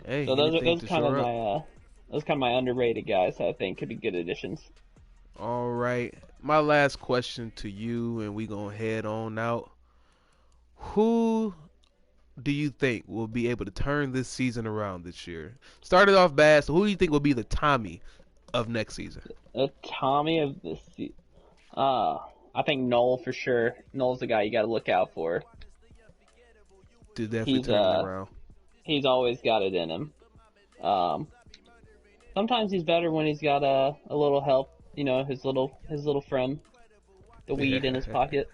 [SPEAKER 2] Hey,
[SPEAKER 3] so those kind of my underrated guys I think could be good additions.
[SPEAKER 2] All right. My last question to you, and we gonna head on out. Who do you think will be able to turn this season around this year? Started off bad, so who do you think will be the Tommy of next season?
[SPEAKER 3] A Tommy of this. I think Noel for sure. Noel's the guy you got to look out for.
[SPEAKER 2] To definitely
[SPEAKER 3] He's
[SPEAKER 2] turn it around.
[SPEAKER 3] he's always got it in him. Um, Sometimes he's better when he's got a little help. You know, his little friend, the weed in his pocket.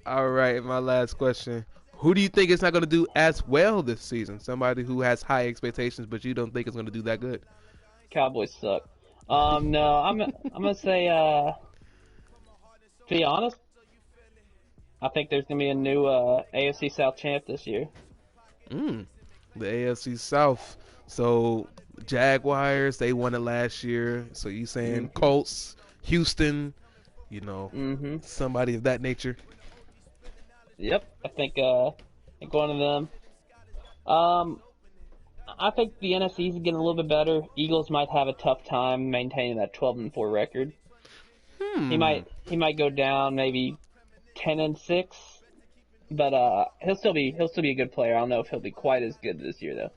[SPEAKER 2] All right, my last question. Who do you think is not going to do as well this season? Somebody who has high expectations, but you don't think is going to do that good.
[SPEAKER 3] Cowboys suck. No, I'm gonna say. To be honest, I think there's gonna be a new AFC South champ this year.
[SPEAKER 2] The AFC South. So Jaguars, they won it last year. So you saying Colts, Houston, somebody of that nature.
[SPEAKER 3] Yep, I think one of them. I think the NFC is getting a little bit better. Eagles might have a tough time maintaining that 12-4 record. He might go down maybe 10-6, but he'll still be a good player. I don't know if he'll be quite as good this year though.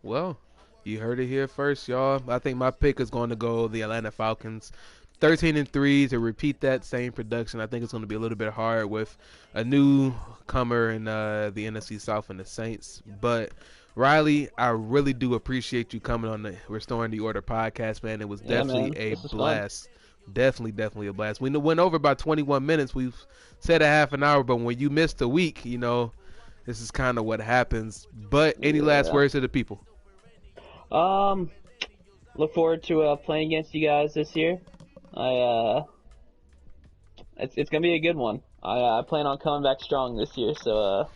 [SPEAKER 2] Well, you heard it here first, y'all. I think my pick is going to go the Atlanta Falcons. 13-3 to repeat that same production. I think it's going to be a little bit hard with a newcomer in the NFC South and the Saints. But Riley, I really do appreciate you coming on the Restoring the Order podcast, man. It was definitely a blast. Definitely a blast. We went over about 21 minutes. We've said a half an hour, but when you missed a week, this is kind of what happens. But any last words to the people?
[SPEAKER 3] Look forward to playing against you guys this year. It's gonna be a good one. I plan on coming back strong this year, so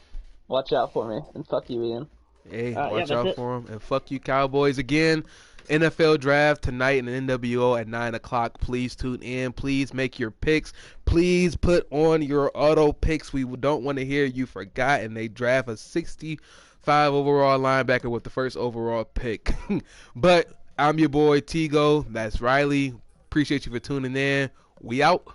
[SPEAKER 3] watch out for me, and fuck you, Ian.
[SPEAKER 2] Hey, watch out for him, and fuck you, Cowboys. Again, NFL draft tonight in the NWO at 9 o'clock. Please tune in. Please make your picks. Please put on your auto picks. We don't want to hear you forgot, and they draft a 65 overall linebacker with the first overall pick. But I'm your boy, TGO. That's Riley. Appreciate you for tuning in. We out.